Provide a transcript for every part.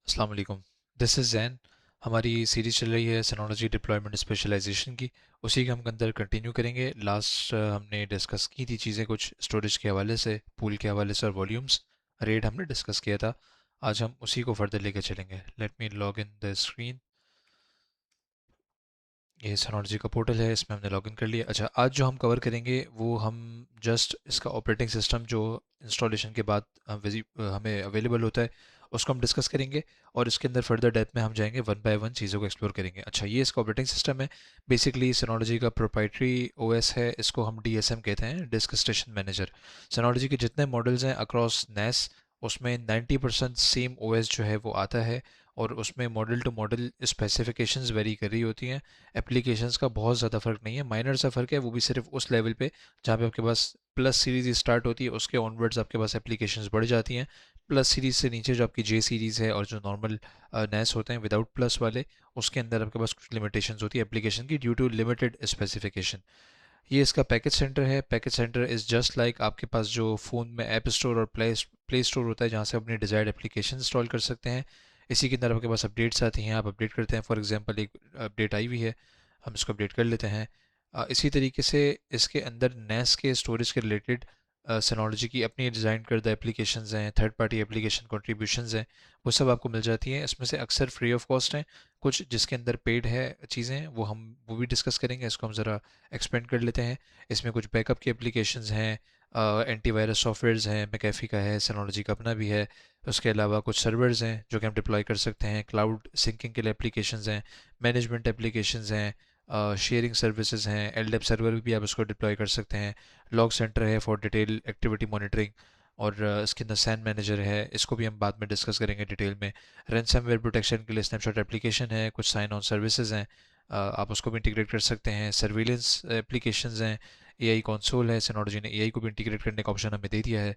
अस्सलाम वालेकुम। This is Jain. हमारी सीरीज़ चल रही है सिनोलॉजी डिप्लॉयमेंट स्पेशलाइजेशन की। उसी के हम अंदर कंटिन्यू करेंगे। लास्ट हमने डिस्कस की थी चीज़ें कुछ स्टोरेज के हवाले से, पूल के हवाले से और वॉल्यूम्स रेट हमने डिस्कस किया था। आज हम उसी को फर्दर लेकर चलेंगे। Let me log in the screen. ये सिनोलॉजी का पोर्टल है, इसमें हमने लॉगिन कर लिया। अच्छा, आज जो हम कवर करेंगे वो हम जस्ट इसका ऑपरेटिंग सिस्टम जो इंस्टॉलेशन के बाद हमें अवेलेबल होता है उसको हम डिस्कस करेंगे। और इसके अंदर फर्दर डेप्थ में हम जाएंगे, वन बाय वन चीज़ों को एक्सप्लोर करेंगे। अच्छा, ये इसका ऑपरेटिंग सिस्टम है। बेसिकली सिनोलॉजी का प्रोप्राइटरी ओएस है, इसको हम डीएसएम कहते हैं, डिस्क स्टेशन मैनेजर। सिनोलॉजी के जितने मॉडल्स हैं अक्रॉस नेस, उसमें 90% सेम ओएस जो है वो आता है। और उसमें model to model specifications vary कर रही होती हैं। एप्लीकेशंस का बहुत ज़्यादा फ़र्क नहीं है, माइनर सा फ़र्क है, वो भी सिर्फ उस लेवल पे जहाँ पे आपके पास प्लस सीरीज़ स्टार्ट होती है, उसके ऑनवर्ड्स आपके पास एप्लीकेशंस बढ़ जाती हैं। प्लस सीरीज़ से नीचे जो आपकी जे सीरीज़ है और जो नॉर्मल नैस होते हैं विदाउट प्लस वाले, उसके अंदर आपके पास कुछ लिमिटेशंस होती है एप्लीकेशन की ड्यू टू लिमिटेड स्पेसिफिकेशन। ये इसका पैकेज सेंटर है। Package centre is just like आपके पास जो फ़ोन में ऐप स्टोर और प्ले स्टोर होता है, जहाँ से अपनी डिज़ायर्ड एप्लीकेशन इंस्टॉल कर सकते हैं। इसी के अंदर आपके पास अपडेट्स आती हैं, आप अपडेट करते हैं। फॉर एग्जांपल एक अपडेट आई हुई है, हम इसको अपडेट कर लेते हैं। इसी तरीके से इसके अंदर नेस के स्टोरेज के रिलेटेड सिनोलॉजी की अपनी डिज़ाइन करदा एप्लीकेशंस हैं, थर्ड पार्टी एप्लीकेशन कंट्रीब्यूशंस हैं, वो सब आपको मिल जाती हैं। इसमें से अक्सर फ्री ऑफ कॉस्ट हैं, कुछ जिसके अंदर पेड है चीज़ें, वो भी डिस्कस करेंगे। इसको हम ज़रा एक्सपेंड कर लेते हैं। इसमें कुछ बैकअप की एप्लीकेशंस हैं, एंटीवायरस सॉफ्टवेयर्स हैं, मैकेफी का है, सिनोलॉजी का अपना भी है। उसके अलावा कुछ सर्वर्स हैं जो कि हम डिप्लॉय कर सकते हैं, क्लाउड सिंकिंग के लिए एप्लीकेशंस हैं, मैनेजमेंट एप्लीकेशंस हैं, शेयरिंग सर्विसेज हैं, एलडेप सर्वर भी आप उसको डिप्लॉय कर सकते हैं। लॉग सेंटर है फॉर डिटेल एक्टिविटी मॉनिटरिंग। और इसके अंदर सैन मैनेजर है, इसको भी हम बाद में डिस्कस करेंगे डिटेल में। रैनसमवेयर प्रोटेक्शन के लिए स्नैपशॉट एप्लीकेशन है, कुछ साइन ऑन सर्विसेज हैं, आप उसको भी इंटीग्रेट कर सकते हैं। सर्विलेंस एप्लीकेशंस हैं, एआई कंसोल है, सिनोलॉजी ने एआई को भी इंटीग्रेट करने का ऑप्शन हमें दे दिया है।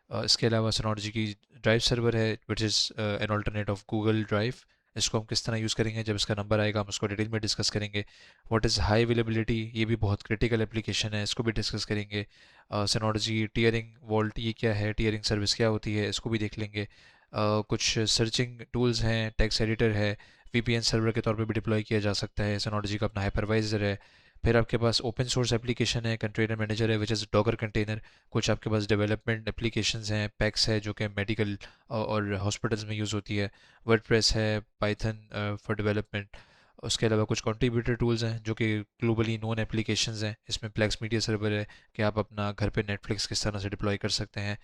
इसके अलावा सिनोलॉजी की ड्राइव सर्वर है which is an alternate of Google drive. इसको हम किस तरह यूज़ करेंगे, जब इसका नंबर आएगा हम उसको डिटेल में डिस्कस करेंगे। व्हाट इज़ हाई अवेलेबिलिटी, ये भी बहुत क्रिटिकल एप्लीकेशन है, इसको भी डिस्कस करेंगे। सिनोलॉजी टीयरिंग वॉल्ट, ये क्या है, टीयरिंग सर्विस क्या होती है, इसको भी देख लेंगे। कुछ सर्चिंग टूल्स हैं, टेक्स्ट एडिटर है, वीपीएन सर्वर के तौर पे भी डिप्लॉय किया जा सकता है। सिनोलॉजी का अपना हाइपरवाइजर है। फिर आपके पास ओपन सोर्स एप्लीकेशन है, कंटेनर मैनेजर है विच इज़ डॉगर कंटेनर। कुछ आपके पास डेवलपमेंट एप्लीकेशंस हैं, पैक्स है जो कि मेडिकल और हॉस्पिटल्स में यूज़ होती है। वर्डप्रेस है, पाइथन फॉर डेवलपमेंट। उसके अलावा कुछ कंट्रीब्यूटर टूल्स हैं जो कि ग्लोबली नोन एप्लीकेशंस हैं। इसमें प्लेक्स मीडिया सर्वर है कि आप अपना घर पे नेटफ्लिक्स किस तरह से डिप्लॉय कर सकते हैं।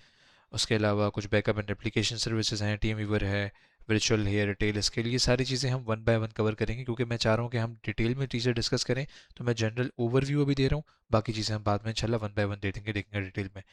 उसके अलावा कुछ बैकअप एंड एप्लीकेशन सर्विसेज हैं, टीम वीवर है, वर्चुअल हेयर रिटेल। इसके लिए सारी चीज़ें हम वन बाय वन कवर करेंगे, क्योंकि मैं चाह रहा हूँ कि हम डिटेल में चीज़ें डिस्कस करें। तो मैं जनरल ओवरव्यू अभी दे रहा हूँ, बाकी चीज़ें हम बाद में इंशाल्लाह वन बाय वन देखेंगे डिटेल में।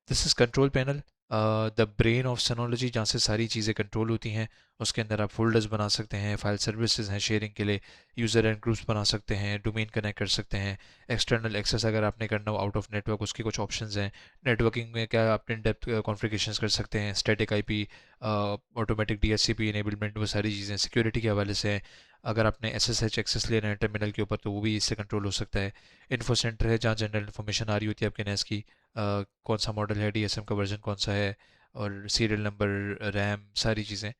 This is control panel, the brain of Synology, जहाँ से सारी चीज़ें कंट्रोल होती हैं। उसके अंदर आप फोल्डर्स बना सकते हैं, फाइल सर्विसेज हैं शेयरिंग के लिए, यूज़र एंड ग्रुप्स बना सकते हैं, डोमेन कनेक्ट कर सकते हैं। एक्सटर्नल एक्सेस अगर आपने करना हो आउट ऑफ नेटवर्क, उसके कुछ ऑप्शंस हैं। नेटवर्किंग में क्या आप इन डेप्थ कॉन्फ़िगरेशंस कर सकते हैं, static IP, automatic DHCP enablement, वो सारी चीज़ें सिक्योरिटी के हवाले से हैं। अगर आपने एसएसएच एक्सेस लेना है टर्मिनल के ऊपर, तो वो भी इससे कंट्रोल हो सकता है। इन्फो सेंटर है जहाँ जनरल इन्फॉर्मेशन आ रही होती है आपके नेस की, कौन सा मॉडल है, डीएसएम का वर्जन कौन सा है, और सीरियल नंबर, रैम, सारी चीज़ें।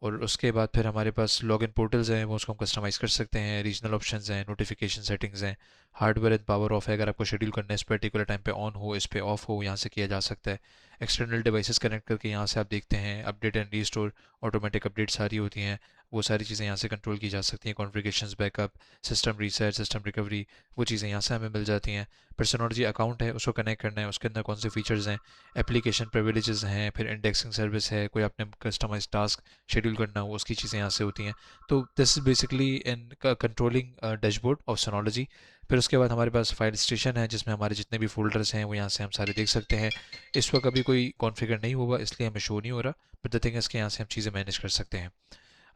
और उसके बाद फिर हमारे पास लॉगिन पोर्टल्स हैं, वो उसको हम कस्टमाइज़ कर सकते हैं। रीजनल ऑप्शंस हैं, नोटिफिकेशन सेटिंग्स हैं। हार्डवेयर एंड पावर ऑफ है, अगर आपको शेड्यूल करना है इस पर्टिकुलर टाइम पे ऑन हो, इस पे ऑफ हो, यहाँ से किया जा सकता है। एक्सटर्नल डिवाइसेस कनेक्ट करके यहाँ से आप देखते हैं update and restore, automatic update सारी होती हैं, वो सारी चीज़ें यहाँ से कंट्रोल की जा सकती हैं। Configurations, backup, system reset, system recovery, वो चीज़ें यहाँ से हमें मिल जाती हैं। पर्सनोलॉजी अकाउंट है, उसको कनेक्ट करना है, उसके अंदर कौन से फीचर्स हैं, एप्लीकेशन प्रिविलेजेस हैं, फिर इंडेक्सिंग सर्विस है, कोई आपने कस्टमाइज टास्क शेड्यूल करना हो उसकी चीज़ें यहाँ से होती हैं। तो this is basically in controlling dashboard of Synology. फिर उसके बाद हमारे पास फाइल स्टेशन है, जिसमें हमारे जितने भी फोल्डर्स हैं वो यहाँ से हम सारे देख सकते हैं। इस वक्त अभी कोई कॉन्फ़िगर नहीं हुआ, इसलिए हमें शो नहीं हो रहा, बट द थिंग इज़ कि यहाँ से हम चीज़ें मैनेज कर सकते हैं।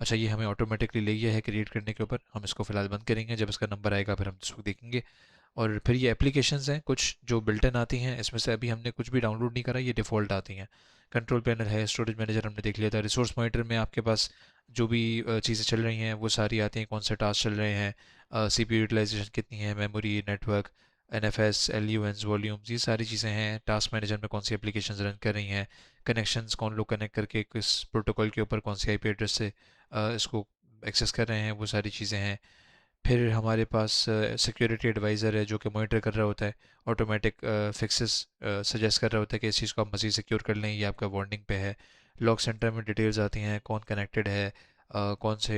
अच्छा, ये हमें ऑटोमेटिकली ले गया है क्रिएट करने के ऊपर, हम इसको फ़िलहाल बंद करेंगे, जब इसका नंबर आएगा फिर हम इसको देखेंगे। और फिर ये एप्लीकेशंस हैं कुछ जो बिल्ट इन आती हैं, इसमें से अभी हमने कुछ भी डाउनलोड नहीं करा, ये डिफ़ॉल्ट आती हैं। कंट्रोल पैनल है, स्टोरेज मैनेजर हमने देख लिया था। रिसोर्स मॉनिटर में आपके पास जो भी चीज़ें चल रही हैं वो सारी आती हैं, कौन से टास्क चल रहे हैं, सीपीयू यूटिलाइजेशन कितनी है, memory, network, NFS, LUNs, volumes, ये सारी चीज़ें हैं। टास्क मैनेजर में कौन सी एप्लीकेशंस रन कर रही हैं, कनेक्शंस कौन लोग कनेक्ट करके किस प्रोटोकॉल के ऊपर कौन सी आईपी एड्रेस से इसको एक्सेस कर रहे हैं, वो सारी चीज़ें हैं। फिर हमारे पास सिक्योरिटी एडवाइज़र है जो कि मॉनिटर कर रहा होता है, ऑटोमेटिक फिक्सेस सजेस्ट कर रहा होता है कि इस चीज़ को आप मज़ीद सिक्योर कर लें, ये आपका वार्निंग पे है। लॉग सेंटर में डिटेल्स आती हैं, कौन कनेक्टेड है, कौन से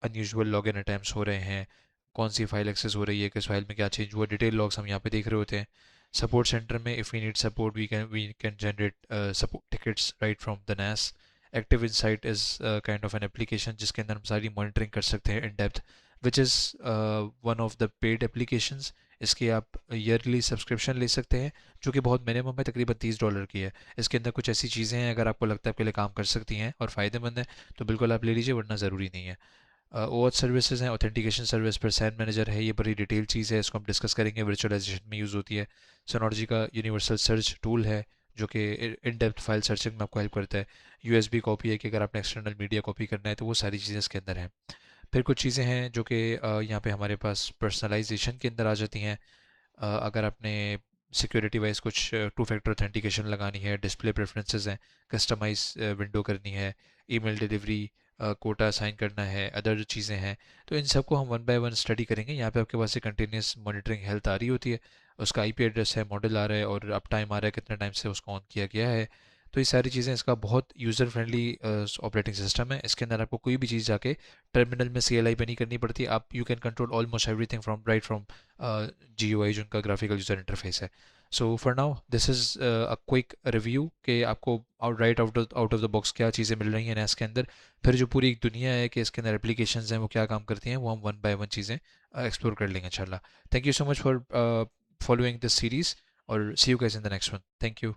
अनयूजुअल लॉगिन अटैम्प्ट्स हो रहे हैं, कौन सी फाइल एक्सेस हो रही है, किस फाइल में क्या चेंज हुआ, डिटेल लॉग्स हम यहाँ पे देख रहे होते हैं। सपोर्ट सेंटर में if we need support we can generate support tickets right from the NAS। Active insight is kind of an application जिसके अंदर हम सारी मॉनिटरिंग कर सकते हैं in depth, which is one of the paid applications. इसकी आप ईयरली सब्सक्रिप्शन ले सकते हैं जो कि बहुत मिनिमम है, तकरीबन $30 की है। इसके अंदर कुछ ऐसी चीज़ें हैं, अगर आपको लगता है आपके लिए काम कर सकती हैं और फ़ायदेमंद है, तो बिल्कुल आप ले लीजिए, वरना ज़रूरी नहीं है। OAuth सर्विसेज हैं, ऑथेंटिकेशन सर्विस पर सैन मैनेजर है, ये बड़ी डिटेल चीज़ है, इसको हम डिस्कस करेंगे, वर्चुअलाइजेशन में यूज़ होती है। सोनोलॉजी का यूनिवर्सल सर्च टूल है जो कि इन डेप्थ फाइल सर्चिंग में आपको हेल्प करता है। USB कॉपी है कि अगर आपने एक्सटर्नल मीडिया कॉपी करना है तो वो सारी चीज़ें इसके अंदर हैं। फिर कुछ चीज़ें हैं जो कि यहाँ पे हमारे पास पर्सनलाइजेशन के अंदर आ जाती हैं। अगर आपने सिक्योरिटी वाइज कुछ टू फैक्टर ऑथेंटिकेशन लगानी है, डिस्प्ले प्रेफरेंसेस हैं, कस्टमाइज विंडो करनी है, ईमेल डिलीवरी कोटा असाइन करना है, अदर चीज़ें हैं, तो इन सबको हम वन बाय वन स्टडी करेंगे। यहाँ पे आपके पास एक कंटिन्यूस मॉनिटरिंग हेल्थ आ रही होती है, उसका IP एड्रेस है, मॉडल आ रहा है और अप टाइम आ रहा है, कितने टाइम से उसको ऑन किया गया है। तो ये सारी चीज़ें, इसका बहुत यूज़र फ्रेंडली ऑपरेटिंग सिस्टम है। इसके अंदर आपको कोई भी चीज़ जाके टर्मिनल में CLI पे नहीं करनी पड़ती। आप you can control almost everything from right from GUI जो उनका ग्राफिकल यूज़र इंटरफेस है। So for now this is a quick review कि आपको आउट ऑफ द बॉक्स क्या चीज़ें मिल रही हैं NAS के अंदर। फिर जो पूरी एक दुनिया है कि इसके अंदर एप्लीकेशंस हैं वो क्या काम करती हैं, वो हम वन बाय वन चीज़ें एक्सप्लोर कर लेंगे इंशाल्लाह। Thank you so much for following this series और see you guys in the next one. Thank you.